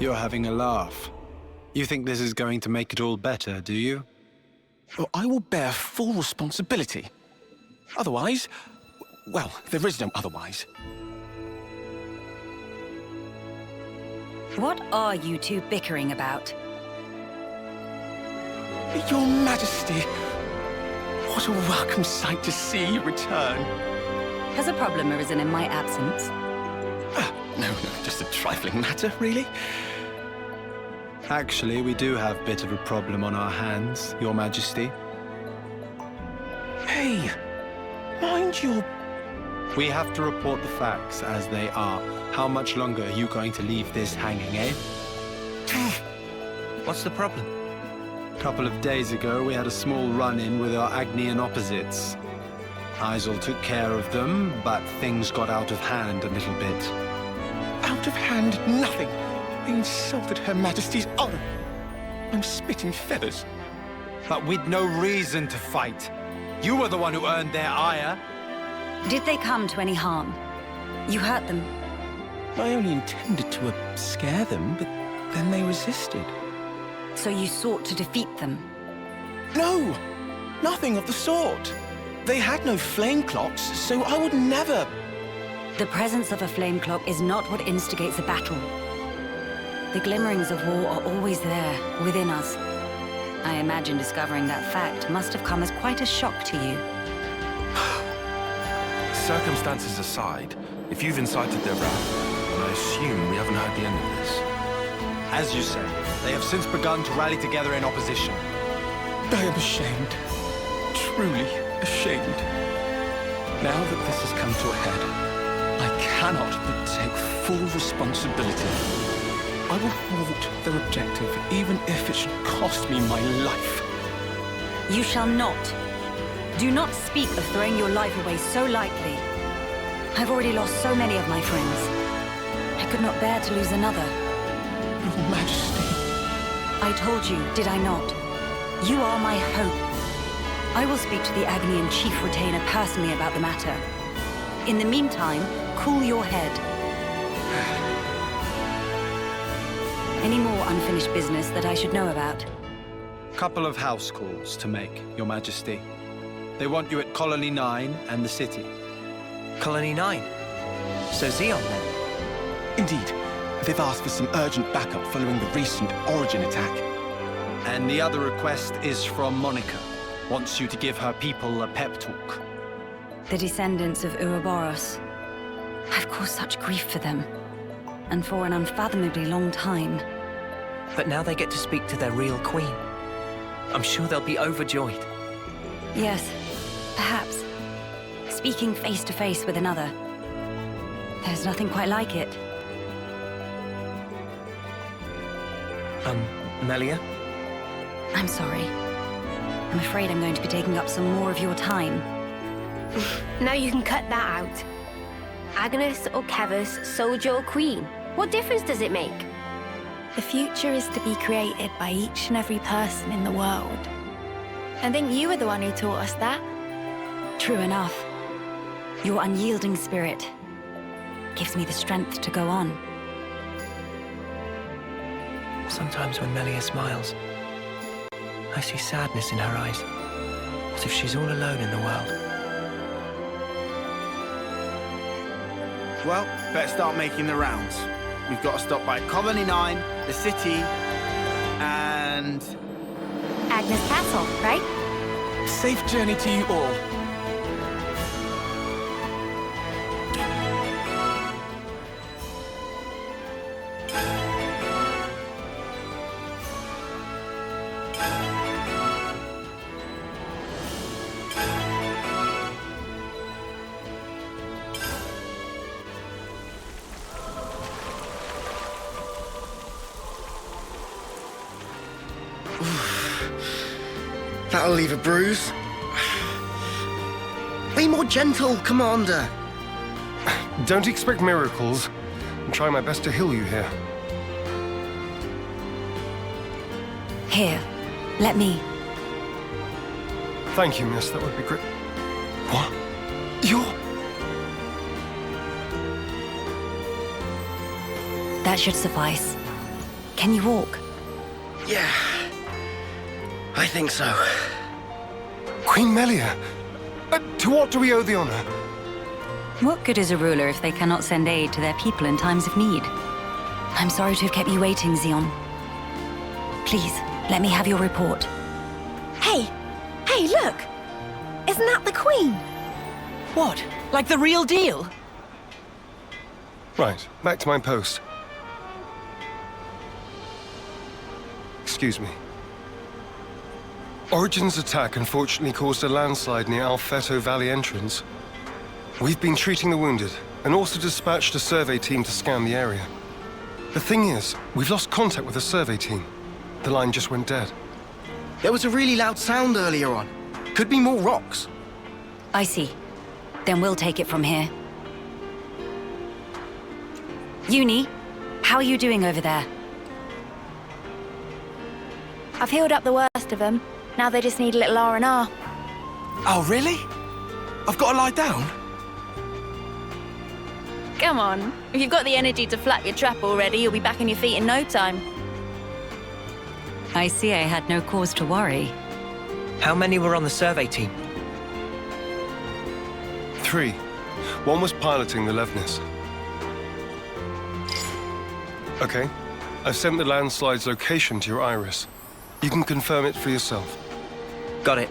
You're having a laugh. You think this is going to make it all better, do you? Well, I will bear full responsibility. Otherwise, well, there is no otherwise. What are you two bickering about? Your Majesty, what a welcome sight to see you return. Has a problem arisen in my absence? No, just a trifling matter, really. Actually, we do have a bit of a problem on our hands, Your Majesty. Hey, mind your... We have to report the facts as they are. How much longer are you going to leave this hanging, eh? What's the problem? A couple of days ago, we had a small run-in with our Agnian opposites. Isel took care of them, but things got out of hand a little bit. Out of hand, nothing. They insulted Her Majesty's honor. I'm spitting feathers. But with no reason to fight. You were the one who earned their ire. Did they come to any harm? You hurt them? I only intended to scare them, but then they resisted. So you sought to defeat them? No! Nothing of the sort. They had no flame clocks, so I would never... The presence of a flame clock is not what instigates a battle. The glimmerings of war are always there, within us. I imagine discovering that fact must have come as quite a shock to you. Circumstances aside, if you've incited their wrath, then I assume we haven't heard the end of this. As you say, they have since begun to rally together in opposition. I am ashamed. Truly ashamed. Now that this has come to a head, I cannot but take full responsibility. I will thwart their objective, even if it should cost me my life. You shall not. Do not speak of throwing your life away so lightly. I've already lost so many of my friends. I could not bear to lose another. Your Majesty. I told you, did I not? You are my hope. I will speak to the Agnian Chief Retainer personally about the matter. In the meantime, cool your head. Any more unfinished business that I should know about? Couple of house calls to make, Your Majesty. They want you at Colony 9 and the city. Colony 9? So Xeon then? Indeed. They've asked for some urgent backup following the recent Origin attack. And the other request is from Monica. Wants you to give her people a pep talk. The descendants of Ouroboros. I've caused such grief for them. And for an unfathomably long time. But now they get to speak to their real queen. I'm sure they'll be overjoyed. Yes, perhaps. Speaking face to face with another. There's nothing quite like it. Melia? I'm sorry. I'm afraid I'm going to be taking up some more of your time. Now you can cut that out. Agnes or Kevus, soldier or queen. What difference does it make? The future is to be created by each and every person in the world. I think you were the one who taught us that. True enough. Your unyielding spirit gives me the strength to go on. Sometimes when Melia smiles, I see sadness in her eyes, as if she's all alone in the world. Well, better start making the rounds. We've got to stop by Colony 9, the city, and... Agnes Castle, right? Safe journey to you all. That'll leave a bruise. Be more gentle, Commander. Don't expect miracles. I'm trying my best to heal you here. Here, let me. Thank you, miss. That would be great. What? You're... That should suffice. Can you walk? Yeah, I think so. Queen Melia, to what do we owe the honor? What good is a ruler if they cannot send aid to their people in times of need? I'm sorry to have kept you waiting, Xeon. Please, let me have your report. Hey! Hey, look! Isn't that the Queen? What? Like the real deal? Right, back to my post. Excuse me. Origin's attack unfortunately caused a landslide near Alfeto Valley entrance. We've been treating the wounded, and also dispatched a survey team to scan the area. The thing is, we've lost contact with the survey team. The line just went dead. There was a really loud sound earlier on. Could be more rocks. I see. Then we'll take it from here. Uni, how are you doing over there? I've healed up the worst of them. Now they just need a little R&R. Oh, really? I've got to lie down? Come on. If you've got the energy to flap your trap already, you'll be back on your feet in no time. I see I had no cause to worry. How many were on the survey team? 3. One was piloting the Levnis. Okay. I've sent the landslide's location to your iris. You can confirm it for yourself. Got it.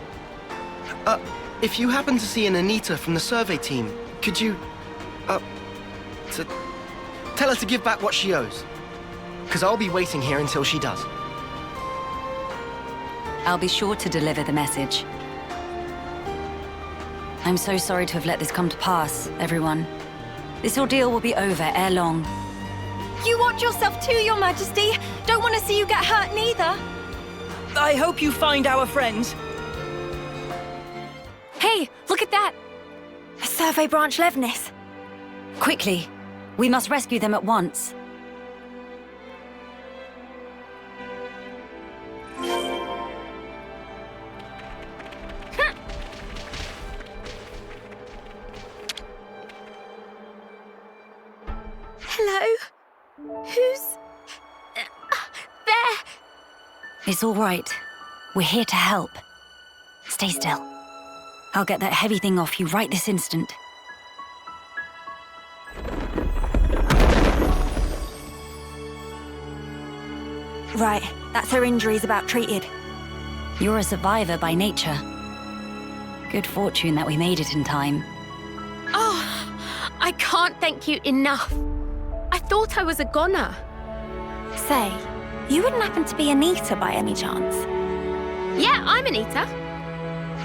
If you happen to see an Anita from the survey team, could you, tell her to give back what she owes? Because I'll be waiting here until she does. I'll be sure to deliver the message. I'm so sorry to have let this come to pass, everyone. This ordeal will be over ere long. You watch yourself too, Your Majesty. Don't want to see you get hurt neither. I hope you find our friends. Hey, look at that. A survey branch Levnis. Quickly, we must rescue them at once. Hello? Who's... there? It's all right. We're here to help. Stay still. I'll get that heavy thing off you right this instant. Right, that's her injuries about treated. You're a survivor by nature. Good fortune that we made it in time. Oh, I can't thank you enough. I thought I was a goner. Say, you wouldn't happen to be Anita by any chance? Yeah, I'm Anita.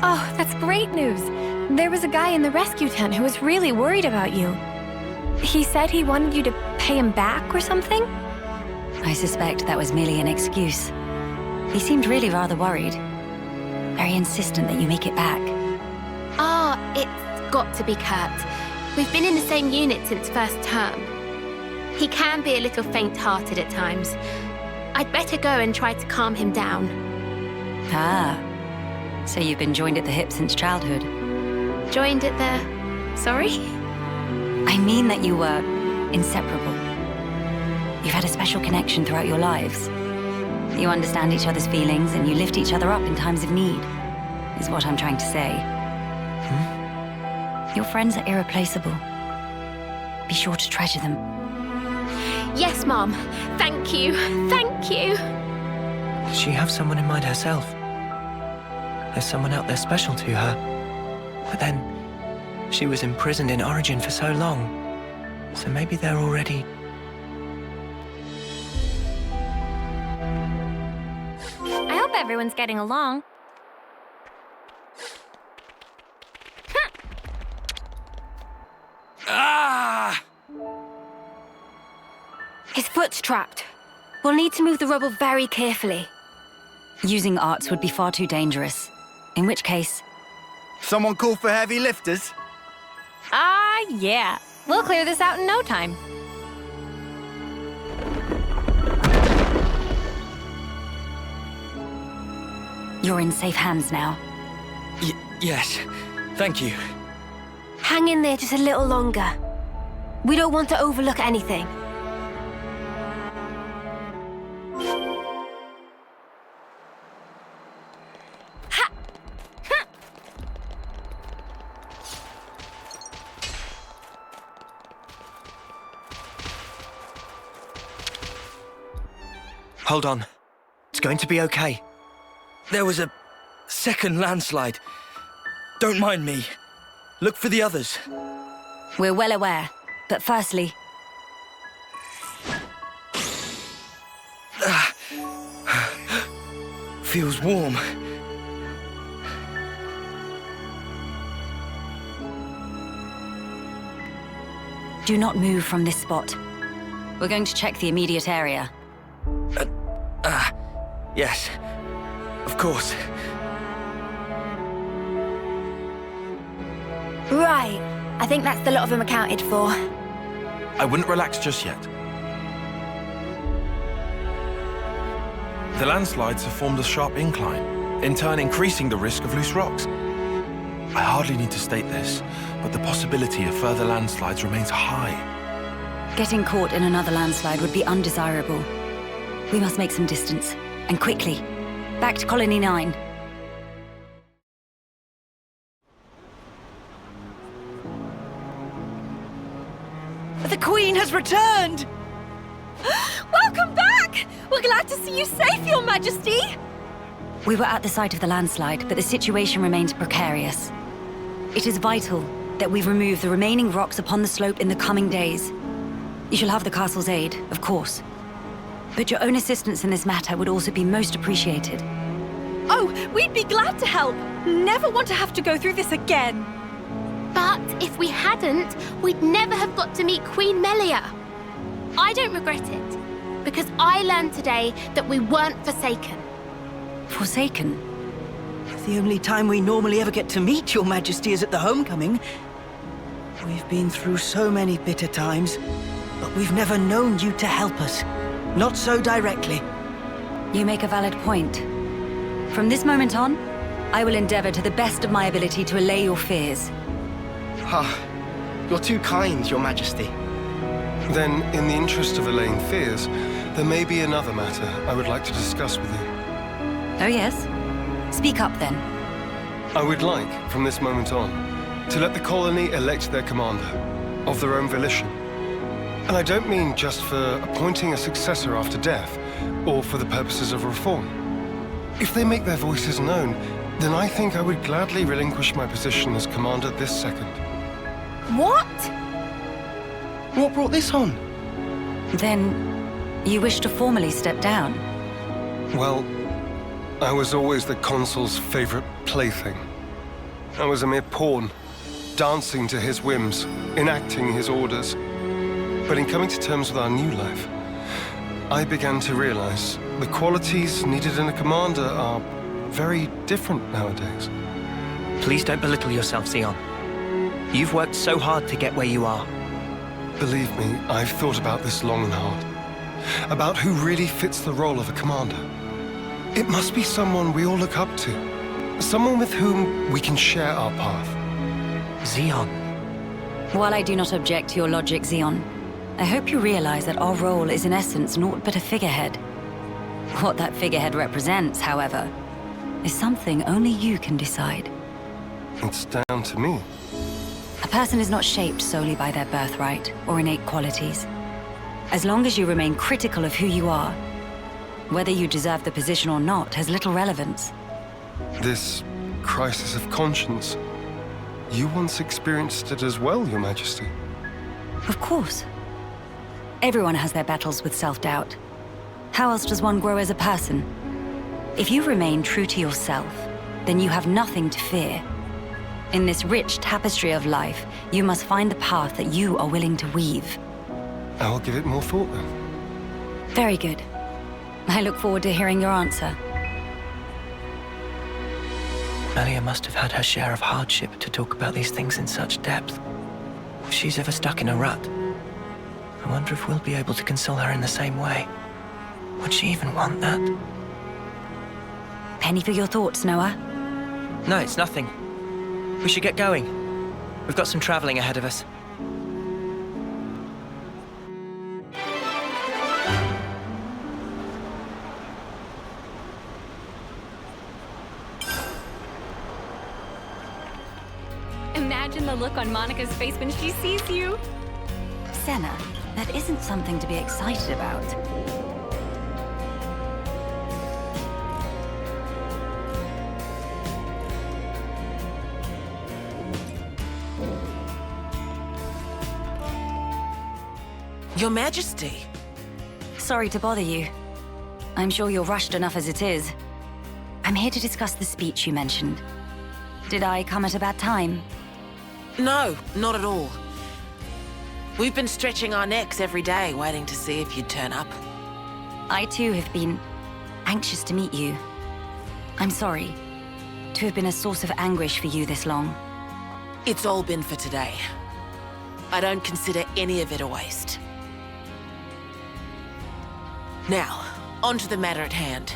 Oh, that's great news. There was a guy in the rescue tent who was really worried about you. He said he wanted you to pay him back or something? I suspect that was merely an excuse. He seemed really rather worried. Very insistent that you make it back. Ah, it's got to be Kurt. We've been in the same unit since first term. He can be a little faint-hearted at times. I'd better go and try to calm him down. Ah, so you've been joined at the hip since childhood? Joined at the... sorry? I mean that you were inseparable. You've had a special connection throughout your lives. You understand each other's feelings and you lift each other up in times of need, is what I'm trying to say. Your friends are irreplaceable. Be sure to treasure them. Yes, Mom. Thank you. Thank you. Does she have someone in mind herself? There's someone out there special to her. But then, she was imprisoned in Origin for so long. So maybe they're already... I hope everyone's getting along. Ah! His foot's trapped. We'll need to move the rubble very carefully. Using arts would be far too dangerous. In which case... Someone call for heavy lifters? Yeah. We'll clear this out in no time. You're in safe hands now. Yes. Thank you. Hang in there just a little longer. We don't want to overlook anything. Hold on. It's going to be okay. There was a second landslide. Don't mind me. Look for the others. We're well aware. But firstly... Feels warm. Do not move from this spot. We're going to check the immediate area. Yes. Of course. Right. I think that's the lot of them accounted for. I wouldn't relax just yet. The landslides have formed a sharp incline, in turn increasing the risk of loose rocks. I hardly need to state this, but the possibility of further landslides remains high. Getting caught in another landslide would be undesirable. We must make some distance, and quickly. Back to Colony 9. The Queen has returned! Welcome back! We're glad to see you safe, Your Majesty! We were at the site of the landslide, but the situation remains precarious. It is vital that we remove the remaining rocks upon the slope in the coming days. You shall have the castle's aid, of course. But your own assistance in this matter would also be most appreciated. Oh, we'd be glad to help. Never want to have to go through this again. But if we hadn't, we'd never have got to meet Queen Melia. I don't regret it, because I learned today that we weren't forsaken. Forsaken? The only time we normally ever get to meet Your Majesty is at the homecoming. We've been through so many bitter times, but we've never known you to help us. Not so directly. You make a valid point. From this moment on, I will endeavor to the best of my ability to allay your fears. You're too kind, Your Majesty. Then, in the interest of allaying fears, there may be another matter I would like to discuss with you. Oh yes? Speak up then. I would like, from this moment on, to let the colony elect their commander, of their own volition. And I don't mean just for appointing a successor after death, or for the purposes of reform. If they make their voices known, then I think I would gladly relinquish my position as commander this second. What? What brought this on? Then, you wish to formally step down? Well, I was always the consul's favorite plaything. I was a mere pawn, dancing to his whims, enacting his orders. But in coming to terms with our new life, I began to realize the qualities needed in a commander are very different nowadays. Please don't belittle yourself, Xeon. You've worked so hard to get where you are. Believe me, I've thought about this long and hard. About who really fits the role of a commander. It must be someone we all look up to. Someone with whom we can share our path. Xeon. While I do not object to your logic, Xeon, I hope you realize that our role is in essence naught but a figurehead. What that figurehead represents, however, is something only you can decide. It's down to me. A person is not shaped solely by their birthright or innate qualities. As long as you remain critical of who you are, whether you deserve the position or not has little relevance. This crisis of conscience, you once experienced it as well, Your Majesty. Of course. Everyone has their battles with self-doubt. How else does one grow as a person? If you remain true to yourself, then you have nothing to fear. In this rich tapestry of life, you must find the path that you are willing to weave. I will give it more thought then. Very good. I look forward to hearing your answer. Melia must have had her share of hardship to talk about these things in such depth. If she's ever stuck in a rut, I wonder if we'll be able to console her in the same way. Would she even want that? Penny for your thoughts, Noah. No, it's nothing. We should get going. We've got some traveling ahead of us. Imagine the look on Monica's face when she sees you. Senna, that isn't something to be excited about. Your Majesty. Sorry to bother you. I'm sure you're rushed enough as it is. I'm here to discuss the speech you mentioned. Did I come at a bad time? No, not at all. We've been stretching our necks every day, waiting to see if you'd turn up. I too have been anxious to meet you. I'm sorry to have been a source of anguish for you this long. It's all been for today. I don't consider any of it a waste. Now, on to the matter at hand.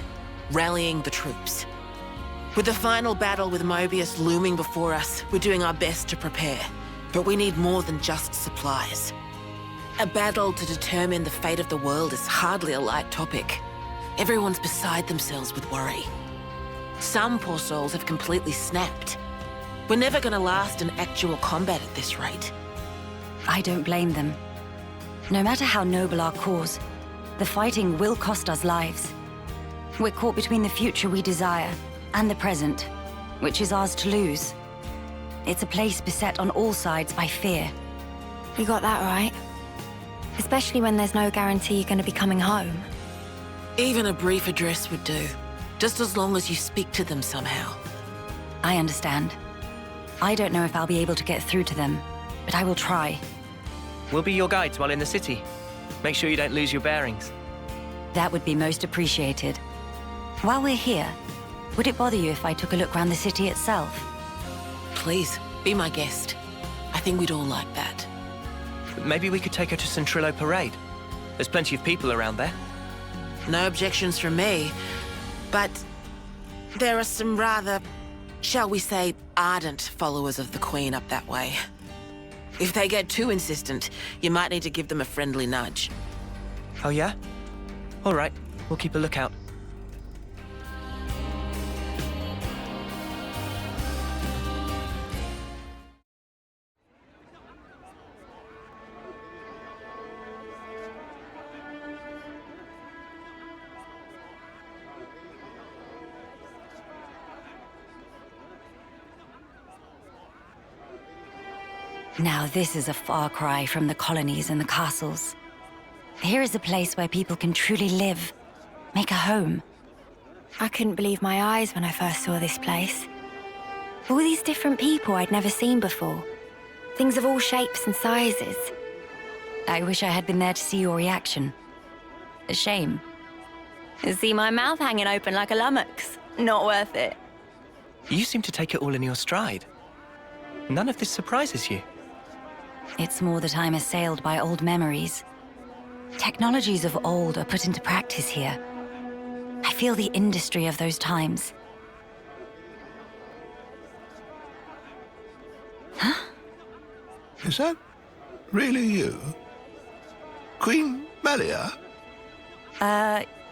Rallying the troops. With the final battle with Mobius looming before us, we're doing our best to prepare. But we need more than just supplies. A battle to determine the fate of the world is hardly a light topic. Everyone's beside themselves with worry. Some poor souls have completely snapped. We're never gonna last in actual combat at this rate. I don't blame them. No matter how noble our cause, the fighting will cost us lives. We're caught between the future we desire and the present, which is ours to lose. It's a place beset on all sides by fear. You got that right. Especially when there's no guarantee you're going to be coming home. Even a brief address would do, just as long as you speak to them somehow. I understand. I don't know if I'll be able to get through to them, but I will try. We'll be your guides while in the city. Make sure you don't lose your bearings. That would be most appreciated. While we're here, would it bother you if I took a look around the city itself? Please, be my guest. I think we'd all like that. Maybe we could take her to Centrillo Parade. There's plenty of people around there. No objections from me, but there are some rather, shall we say, ardent followers of the Queen up that way. If they get too insistent, you might need to give them a friendly nudge. Oh yeah? All right, we'll keep a lookout. Now this is a far cry from the colonies and the castles. Here is a place where people can truly live, make a home. I couldn't believe my eyes when I first saw this place. All these different people I'd never seen before. Things of all shapes and sizes. I wish I had been there to see your reaction. A shame. See my mouth hanging open like a lummox. Not worth it. You seem to take it all in your stride. None of this surprises you. It's more that I'm assailed by old memories. Technologies of old are put into practice here. I feel the industry of those times. Huh? Is that really you? Queen Melia?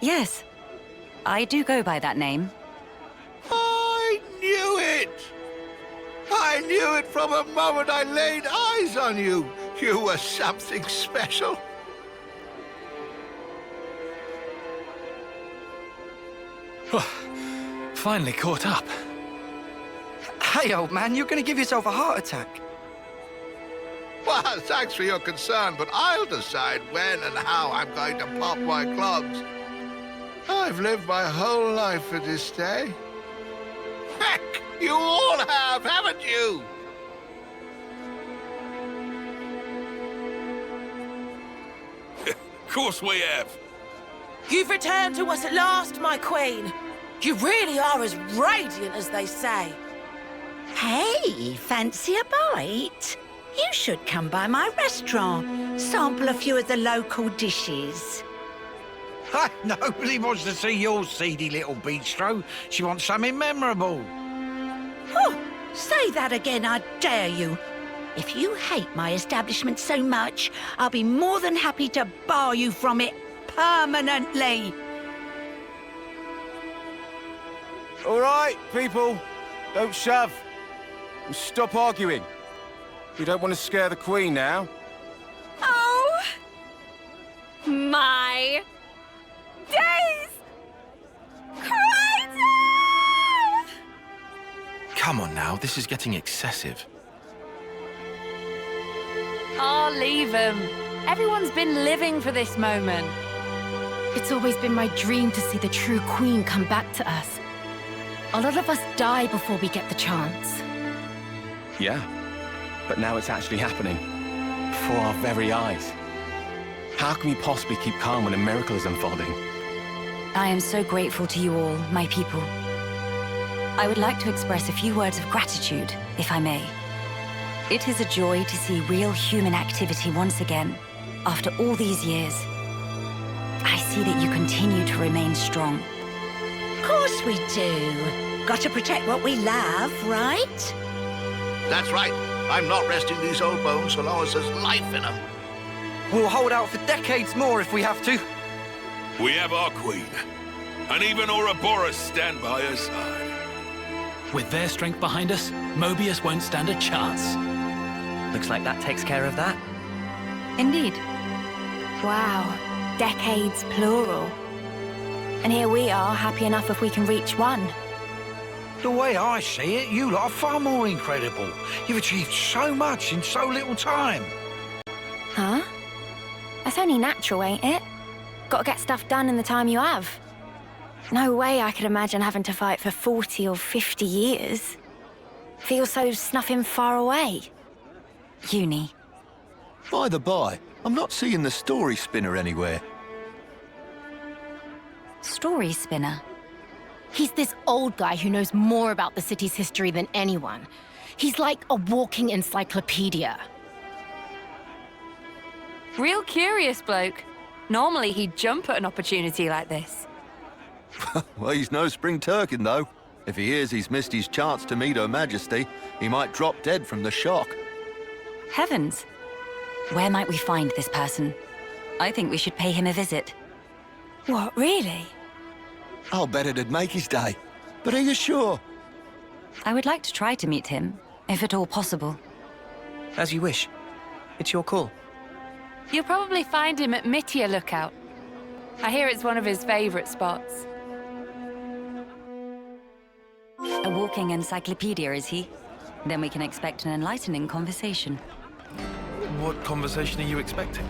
Yes. I do go by that name. I knew it! I knew it from the moment I laid eyes on you. You were something special. Finally caught up. Hey, old man, you're gonna give yourself a heart attack. Well, thanks for your concern, but I'll decide when and how I'm going to pop my clogs. I've lived my whole life for this day. Heck, you all have, haven't you? Of course we have. You've returned to us at last, my queen. You really are as radiant as they say. Hey, fancy a bite? You should come by my restaurant, sample a few of the local dishes. Nobody wants to see your seedy little bistro. She wants something memorable. Oh, say that again, I dare you. If you hate my establishment so much, I'll be more than happy to bar you from it permanently. All right, people. Don't shove. And stop arguing. We don't want to scare the Queen now. Oh! My days! Crazy! Come on now, this is getting excessive. I'll leave him. Everyone's been living for this moment. It's always been my dream to see the true Queen come back to us. A lot of us die before we get the chance. Yeah, but now it's actually happening. Before our very eyes. How can we possibly keep calm when a miracle is unfolding? I am so grateful to you all, my people. I would like to express a few words of gratitude, if I may. It is a joy to see real human activity once again, after all these years. I see that you continue to remain strong. Of course we do. Got to protect what we love, right? That's right. I'm not resting these old bones so long as there's life in them. We'll hold out for decades more if we have to. We have our queen, and even Ouroboros stand by her side. With their strength behind us, Mobius won't stand a chance. Looks like that takes care of that. Indeed. Wow, decades plural. And here we are, happy enough if we can reach one. The way I see it, you lot are far more incredible. You've achieved so much in so little time. Huh? That's only natural, ain't it? Gotta get stuff done in the time you have. No way I could imagine having to fight for 40 or 50 years. Feels so snuffing far away. Uni. By the by, I'm not seeing the story spinner anywhere. Story spinner? He's this old guy who knows more about the city's history than anyone. He's like a walking encyclopedia. Real curious bloke. Normally he'd jump at an opportunity like this. Well, he's no spring turkin, though. If he hears he's missed his chance to meet Her Majesty, he might drop dead from the shock. Heavens! Where might we find this person? I think we should pay him a visit. What, really? I'll bet it'd make his day. But are you sure? I would like to try to meet him, if at all possible. As you wish. It's your call. You'll probably find him at Melia Lookout. I hear it's one of his favorite spots. A walking encyclopedia, is he? Then we can expect an enlightening conversation. What conversation are you expecting?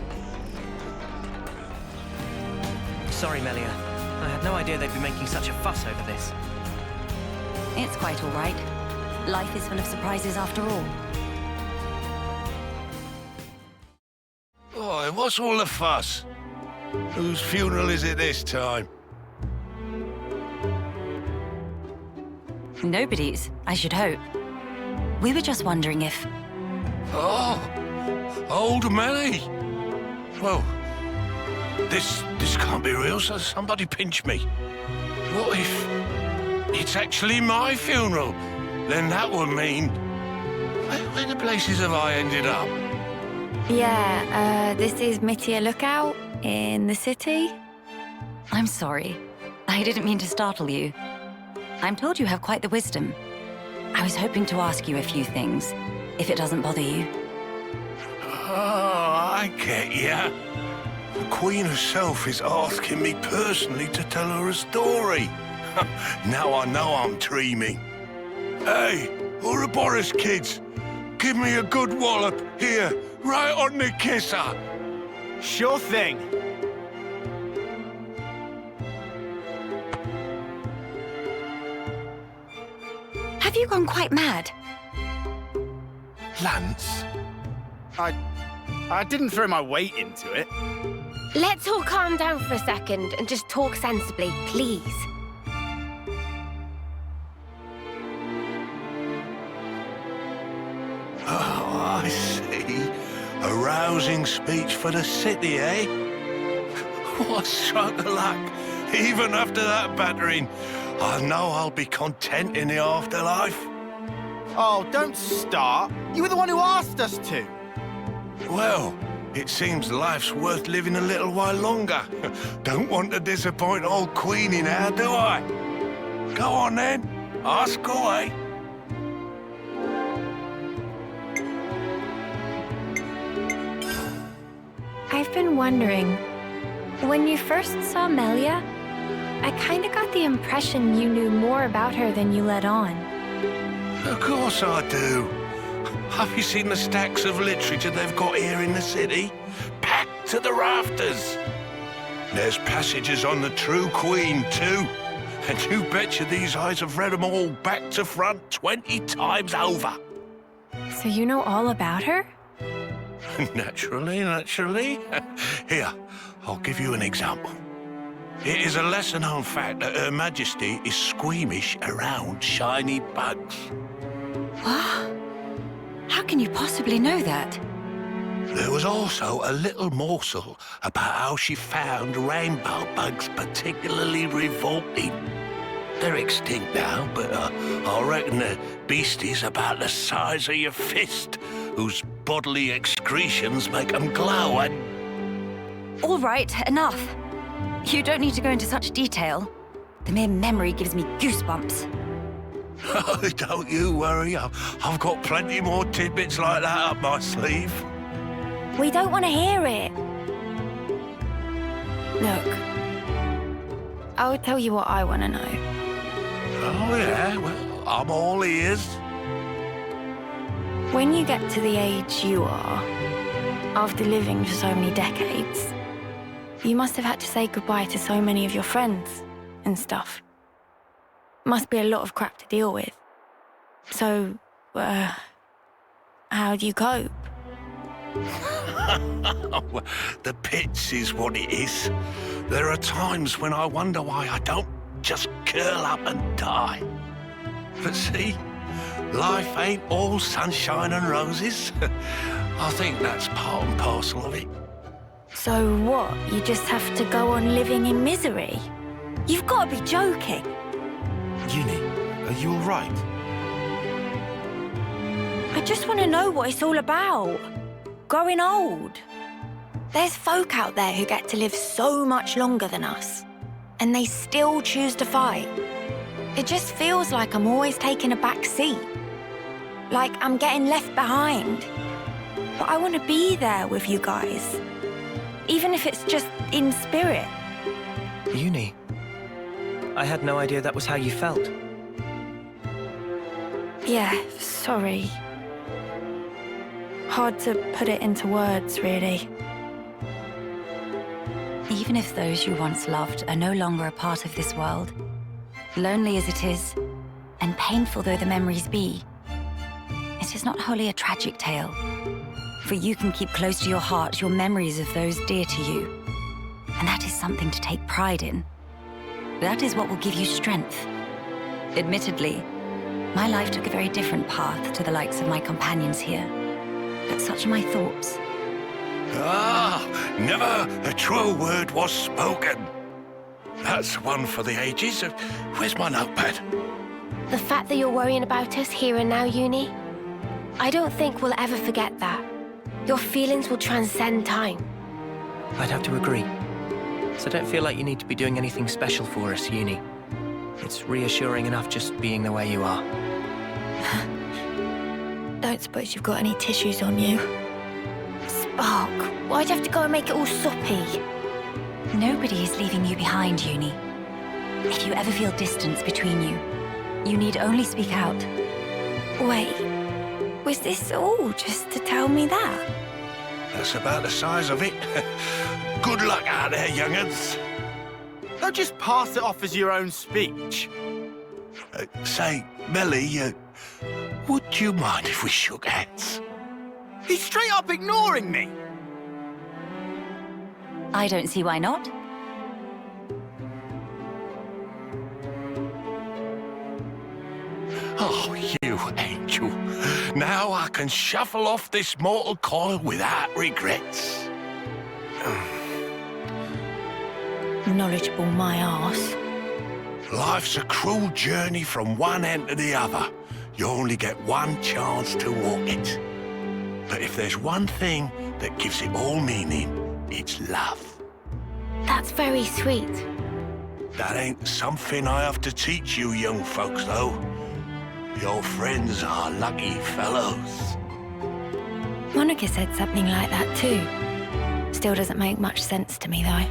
Sorry, Melia. I had no idea they'd be making such a fuss over this. It's quite all right. Life is full of surprises after all. Oh, and what's all the fuss? Whose funeral is it this time? Nobody's, I should hope. We were just wondering if... Oh, old Melia. Well, this can't be real, so somebody pinch me. What if it's actually my funeral? Then that would mean... Where the places have I ended up? Yeah, this is Melia Lookout in the city. I'm sorry. I didn't mean to startle you. I'm told you have quite the wisdom. I was hoping to ask you a few things, if it doesn't bother you. Oh, I get ya. The Queen herself is asking me personally to tell her a story. Now I know I'm dreaming. Hey, Ouroboros kids, give me a good wallop here, right on the kisser. Sure thing. Have you gone quite mad? Lance? I didn't throw my weight into it. Let's all calm down for a second and just talk sensibly, please. Oh, I see. A rousing speech for the city, eh? What stroke of luck. Even after that battering, I know I'll be content in the afterlife. Oh, don't start. You were the one who asked us to. Well, it seems life's worth living a little while longer. Don't want to disappoint old Queenie now, do I? Go on then, ask away. I've been wondering, when you first saw Melia, I kinda got the impression you knew more about her than you let on. Of course I do. Have you seen the stacks of literature they've got here in the city? Packed to the rafters. There's passages on the true Queen, too. And you betcha these eyes have read them all back to front 20 times over. So you know all about her? Naturally. Here, I'll give you an example. It is a lesser-known fact that Her Majesty is squeamish around shiny bugs. What? How can you possibly know that? There was also a little morsel about how she found rainbow bugs particularly revolting. They're extinct now, but I reckon they're beasties about the size of your fist, whose bodily excretions make them glow and... All right, enough. You don't need to go into such detail. The mere memory gives me goosebumps. Oh, don't you worry. I've got plenty more tidbits like that up my sleeve. We don't want to hear it. Look, I'll tell you what I want to know. Oh, yeah? Well, I'm all ears. When you get to the age you are, after living for so many decades, you must have had to say goodbye to so many of your friends and stuff. Must be a lot of crap to deal with. So, how do you cope? The pits is what it is. There are times when I wonder why I don't just curl up and die. But see, life ain't all sunshine and roses. I think that's part and parcel of it. So what, you just have to go on living in misery? You've got to be joking. Uni, are you all right? I just want to know what it's all about. Growing old. There's folk out there who get to live so much longer than us, and they still choose to fight. It just feels like I'm always taking a back seat. Like I'm getting left behind. But I want to be there with you guys. Even if it's just in spirit. Uni, I had no idea that was how you felt. Yeah, sorry. Hard to put it into words, really. Even if those you once loved are no longer a part of this world, lonely as it is, and painful though the memories be, it is not wholly a tragic tale. For you can keep close to your heart your memories of those dear to you. And that is something to take pride in. That is what will give you strength. Admittedly, my life took a very different path to the likes of my companions here. But such are my thoughts. Ah, never a truer word was spoken. That's one for the ages. Where's my notepad? The fact that you're worrying about us here and now, Uni, I don't think we'll ever forget that. Your feelings will transcend time. I'd have to agree. So don't feel like you need to be doing anything special for us, Uni. It's reassuring enough just being the way you are. Don't suppose you've got any tissues on you? Spark, why'd you have to go and make it all soppy? Nobody is leaving you behind, Uni. If you ever feel distance between you, you need only speak out. Wait, was this all just to tell me that? That's about the size of it. Good luck out there, young'uns. Don't just pass it off as your own speech. Say, Melia, would you mind if we shook hands? He's straight up ignoring me. I don't see why not. Oh, you angel. Now I can shuffle off this mortal coil without regrets. Knowledgeable my arse. Life's a cruel journey from one end to the other. You only get one chance to walk it. But if there's one thing that gives it all meaning, it's love. That's very sweet. That ain't something I have to teach you young folks, though. Your friends are lucky fellows. Monica said something like that too. Still doesn't make much sense to me, though.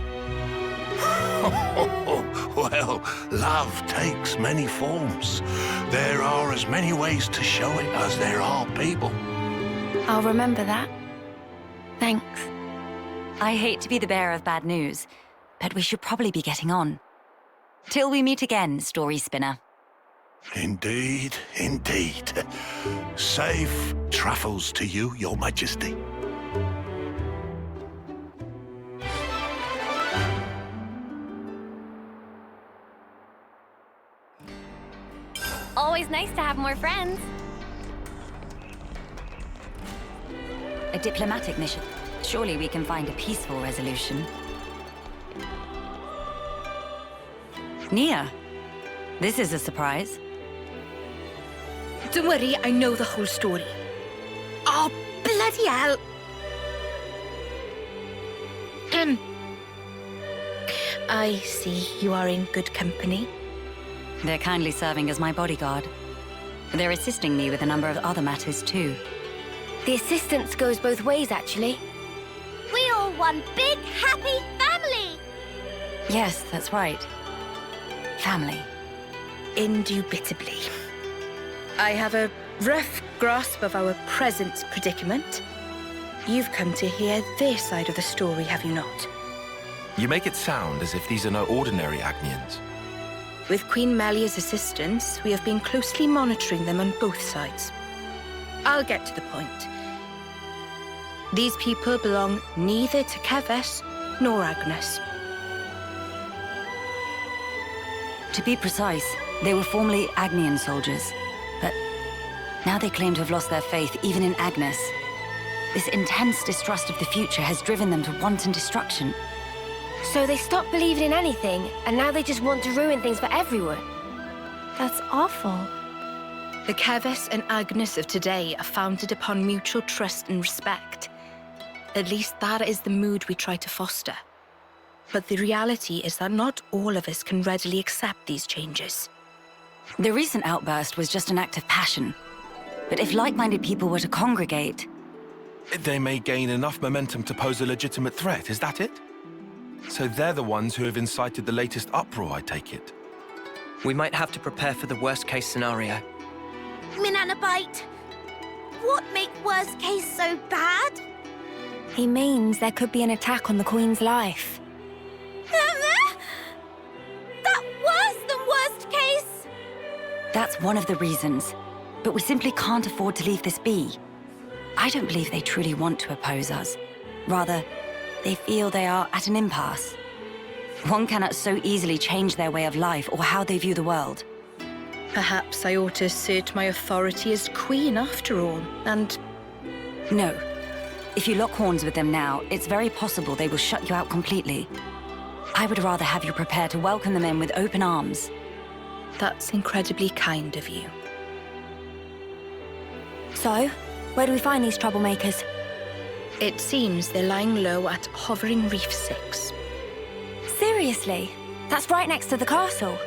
Well, love takes many forms. There are as many ways to show it as there are people. I'll remember that. Thanks. I hate to be the bearer of bad news, but we should probably be getting on. Till we meet again, story spinner. Indeed, indeed. Safe travels to you, Your Majesty. Always nice to have more friends. A diplomatic mission. Surely we can find a peaceful resolution. Nia, this is a surprise. Don't worry, I know the whole story. Oh, bloody hell! I see you are in good company. They're kindly serving as my bodyguard. They're assisting me with a number of other matters too. The assistance goes both ways, actually. We all one big, happy family! Yes, that's right. Family. Indubitably. I have a rough grasp of our present predicament. You've come to hear their side of the story, have you not? You make it sound as if these are no ordinary Agnians. With Queen Melia's assistance, we have been closely monitoring them on both sides. I'll get to the point. These people belong neither to Keves nor Agnes. To be precise, they were formerly Agnian soldiers, but now they claim to have lost their faith even in Agnes. This intense distrust of the future has driven them to wanton destruction. So they stopped believing in anything, and now they just want to ruin things for everyone. That's awful. The Keves and Agnes of today are founded upon mutual trust and respect. At least that is the mood we try to foster. But the reality is that not all of us can readily accept these changes. The recent outburst was just an act of passion. But if like-minded people were to congregate... They may gain enough momentum to pose a legitimate threat, is that it? So they're the ones who have incited the latest uproar, I take it. We might have to prepare for the worst-case scenario. Minanabite, what make worst case so bad? He means there could be an attack on the Queen's life. That worse than worst case? That's one of the reasons. But we simply can't afford to leave this be. I don't believe they truly want to oppose us. Rather, they feel they are at an impasse. One cannot so easily change their way of life or how they view the world. Perhaps I ought to assert my authority as Queen after all, and... No. If you lock horns with them now, it's very possible they will shut you out completely. I would rather have you prepare to welcome them in with open arms. That's incredibly kind of you. So, where do we find these troublemakers? It seems they're lying low at Hovering Reef 6. Seriously? That's right next to the castle.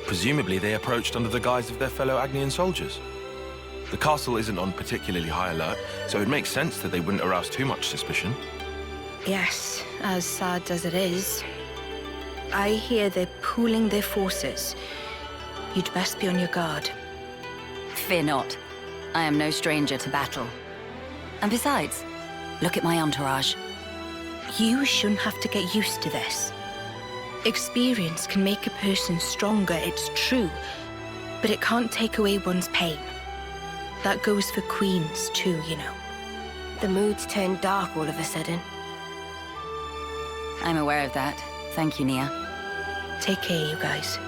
Presumably they approached under the guise of their fellow Agnian soldiers. The castle isn't on particularly high alert, so it makes sense that they wouldn't arouse too much suspicion. Yes, as sad as it is. I hear they're pooling their forces. You'd best be on your guard. Fear not. I am no stranger to battle. And besides, look at my entourage. You shouldn't have to get used to this. Experience can make a person stronger, it's true, but it can't take away one's pain. That goes for queens too, you know. The mood's turned dark all of a sudden. I'm aware of that. Thank you, Nia. Take care, you guys.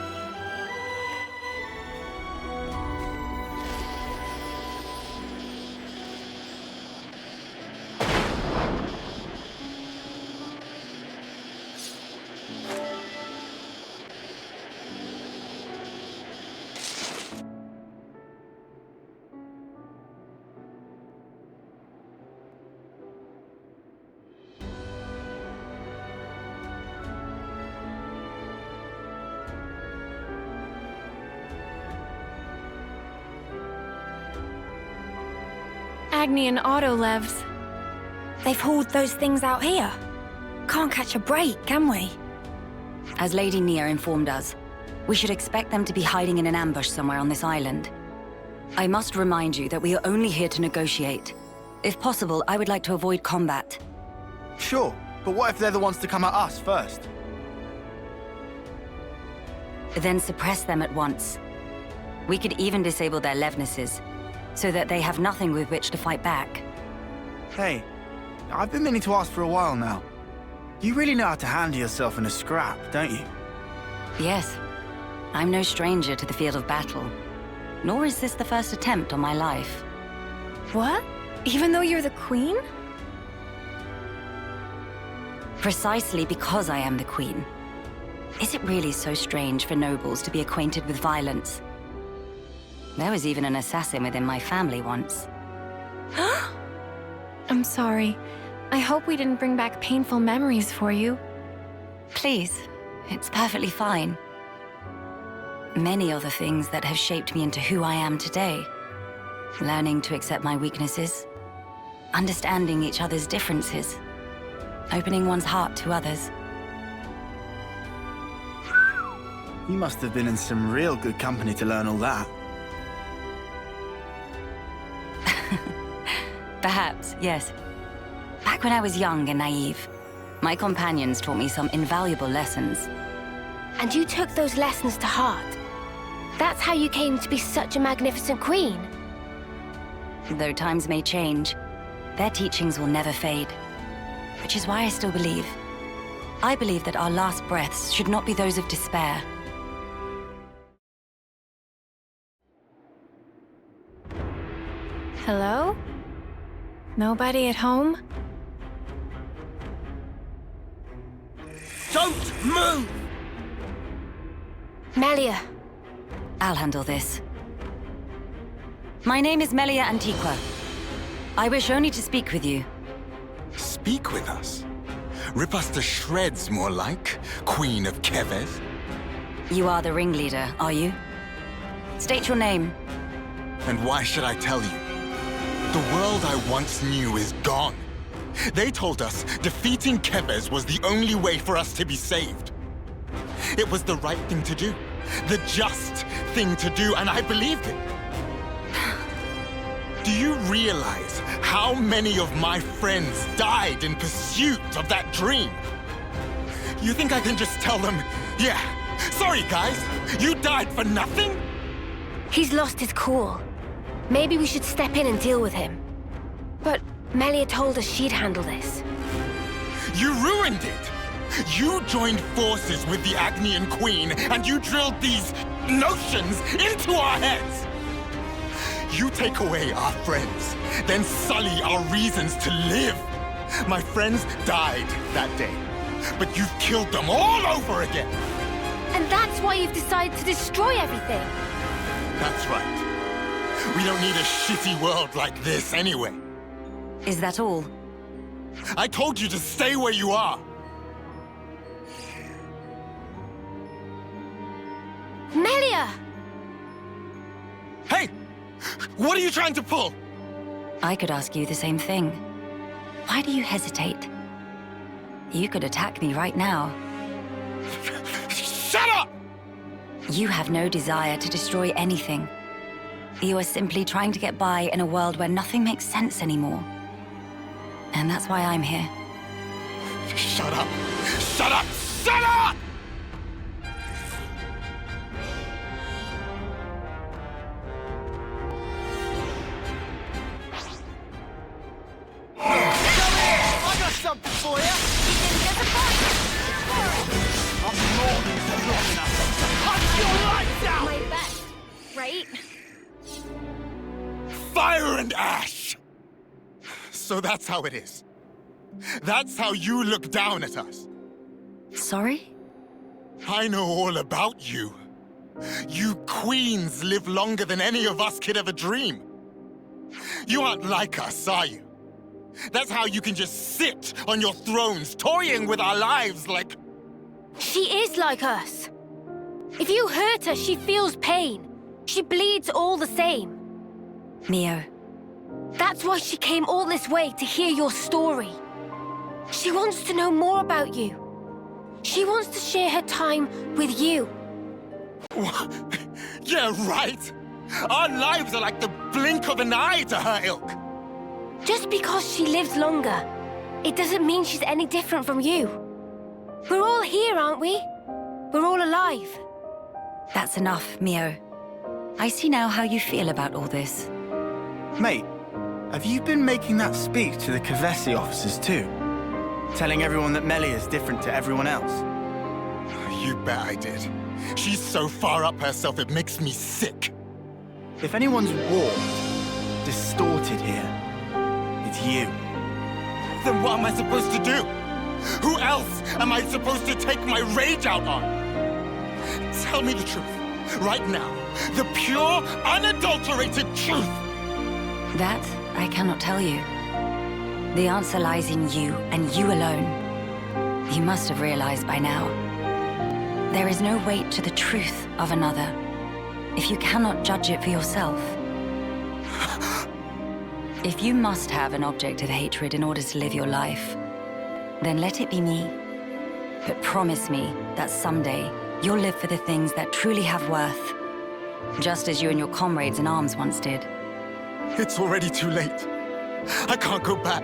Agnian autolevs. They've hauled those things out here. Can't catch a break, can we? As Lady Nia informed us, we should expect them to be hiding in an ambush somewhere on this island. I must remind you that we are only here to negotiate. If possible, I would like to avoid combat. Sure, But what if they're the ones to come at us first? Then suppress them at once. We could even disable their levnesses, so that they have nothing with which to fight back. Hey, I've been meaning to ask for a while now. You really know how to handle yourself in a scrap, don't you? Yes. I'm no stranger to the field of battle. Nor is this the first attempt on my life. What? Even though you're the queen? Precisely because I am the queen. Is it really so strange for nobles to be acquainted with violence? There was even an assassin within my family once. I'm sorry. I hope we didn't bring back painful memories for you. Please, it's perfectly fine. Many are the things that have shaped me into who I am today. Learning to accept my weaknesses, understanding each other's differences, opening one's heart to others. You must have been in some real good company to learn all that. Perhaps, yes. Back when I was young and naive, my companions taught me some invaluable lessons. And you took those lessons to heart. That's how you came to be such a magnificent queen. Though times may change, their teachings will never fade. Which is why I still believe. I believe that our last breaths should not be those of despair. Hello? Nobody at home? Don't move! Melia. I'll handle this. My name is Melia Antiqua. I wish only to speak with you. Speak with us? Rip us to shreds, more like, Queen of Keves? You are the ringleader, are you? State your name. And why should I tell you? The world I once knew is gone. They told us defeating Keves was the only way for us to be saved. It was the right thing to do, the just thing to do, and I believed it. Do you realize how many of my friends died in pursuit of that dream? You think I can just tell them, yeah, sorry guys, you died for nothing? He's lost his cool. Maybe we should step in and deal with him. But Melia told us she'd handle this. You ruined it! You joined forces with the Agnian Queen, and you drilled these notions into our heads! You take away our friends, then sully our reasons to live. My friends died that day, but you've killed them all over again! And that's why you've decided to destroy everything! That's right. We don't need a shitty world like this anyway. Is that all? I told you to stay where you are! Melia! Hey! What are you trying to pull? I could ask you the same thing. Why do you hesitate? You could attack me right now. Shut up! You have no desire to destroy anything. You are simply trying to get by in a world where nothing makes sense anymore. And that's why I'm here. Shut up! Shut up! Shut up! I got something for you! I'm more than strong enough to punch your lights out! My best, right? Fire and ash! So that's how it is. That's how you look down at us. Sorry? I know all about you. You queens live longer than any of us could ever dream. You aren't like us, are you? That's how you can just sit on your thrones, toying with our lives like... She is like us. If you hurt her, she feels pain. She bleeds all the same. Mio. That's why she came all this way to hear your story. She wants to know more about you. She wants to share her time with you. Yeah, right. Our lives are like the blink of an eye to her ilk. Just because she lives longer, it doesn't mean she's any different from you. We're all here, aren't we? We're all alive. That's enough, Mio. I see now how you feel about all this. Mate, have you been making that speech to the Kavesi officers too? Telling everyone that Melia is different to everyone else? You bet I did. She's so far up herself, it makes me sick. If anyone's warped, distorted here, it's you. Then what am I supposed to do? Who else am I supposed to take my rage out on? Tell me the truth, right now. The pure, unadulterated truth! That I cannot tell you. The answer lies in you, and you alone. You must have realized by now. There is no weight to the truth of another, if you cannot judge it for yourself. If you must have an object of hatred in order to live your life, then let it be me. But promise me that someday you'll live for the things that truly have worth, just as you and your comrades in arms once did. It's already too late. I can't go back.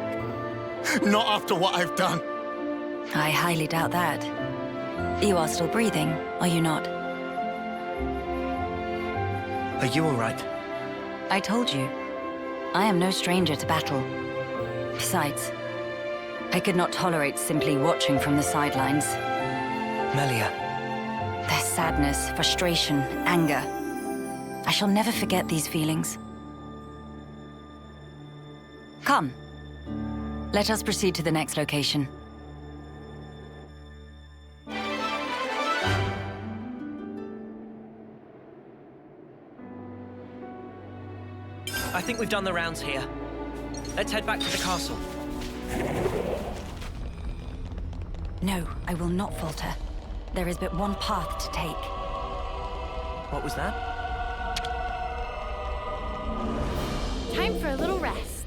Not after what I've done. I highly doubt that. You are still breathing, are you not? Are you all right? I told you. I am no stranger to battle. Besides, I could not tolerate simply watching from the sidelines. Melia. Their sadness, frustration, anger. I shall never forget these feelings. Come. Let us proceed to the next location. I think we've done the rounds here. Let's head back to the castle. No, I will not falter. There is but one path to take. What was that? Time for a little rest.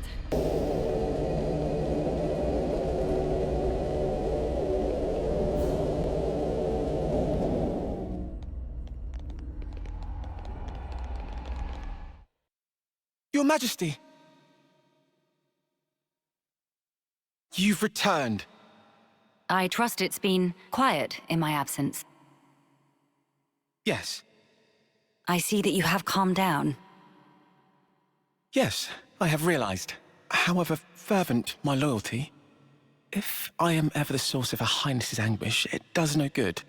Your Majesty. You've returned. I trust it's been quiet in my absence. Yes. I see that you have calmed down. Yes, I have realized. However fervent my loyalty, if I am ever the source of Her Highness's anguish, it does no good.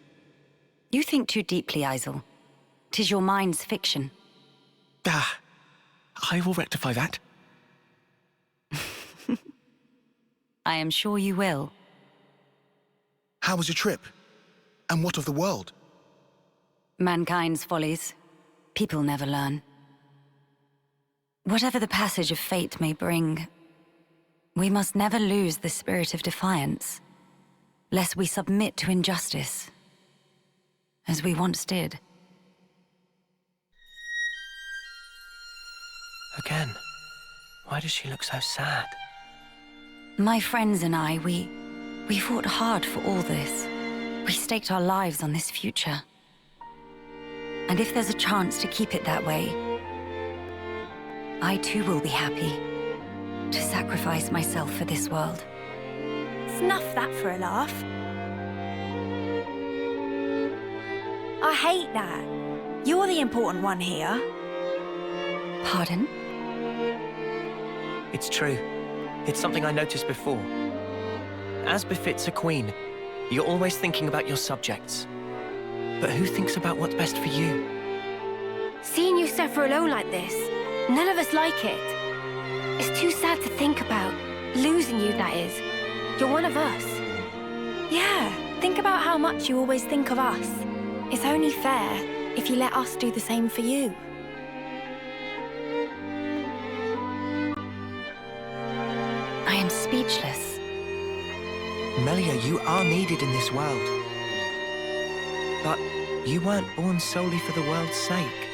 You think too deeply, Isel. 'Tis your mind's fiction. Ah, I will rectify that. I am sure you will. How was your trip? And what of the world? Mankind's follies. People never learn. Whatever the passage of fate may bring, we must never lose the spirit of defiance, lest we submit to injustice, as we once did. Again. Why does she look so sad? My friends and I, we fought hard for all this. We staked our lives on this future. And if there's a chance to keep it that way, I too will be happy to sacrifice myself for this world. Snuff that for a laugh. I hate that. You're the important one here. Pardon? It's true. It's something I noticed before. As befits a queen, you're always thinking about your subjects. But who thinks about what's best for you? Seeing you suffer alone like this, none of us like it. It's too sad to think about. Losing you, that is. You're one of us. Yeah, think about how much you always think of us. It's only fair if you let us do the same for you. I am speechless. Melia, you are needed in this world. But you weren't born solely for the world's sake.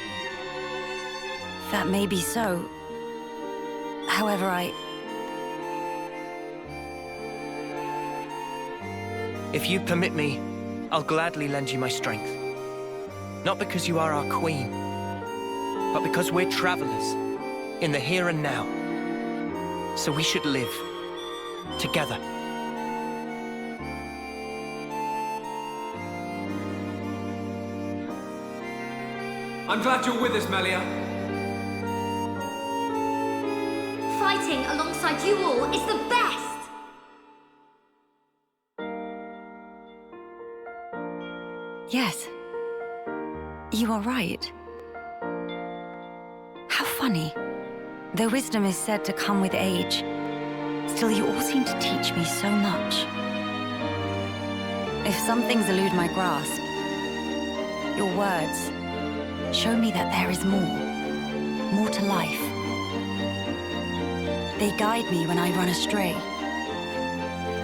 That may be so. However, If you permit me, I'll gladly lend you my strength. Not because you are our queen, but because we're travelers in the here and now. So we should live together. I'm glad you're with us, Melia. Fighting alongside you all is the best! Yes. You are right. How funny. Though wisdom is said to come with age, still you all seem to teach me so much. If some things elude my grasp, your words show me that there is more to life. They guide me when I run astray,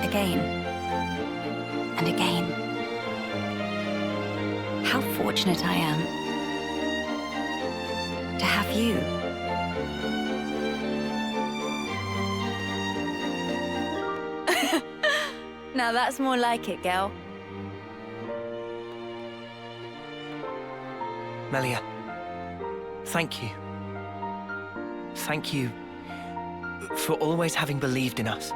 again and again. How fortunate I am to have you. Now that's more like it, girl. Melia, thank you. Thank you for always having believed in us.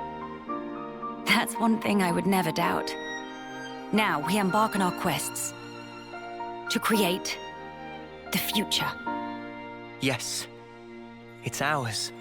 That's one thing I would never doubt. Now we embark on our quests to create the future. Yes, it's ours.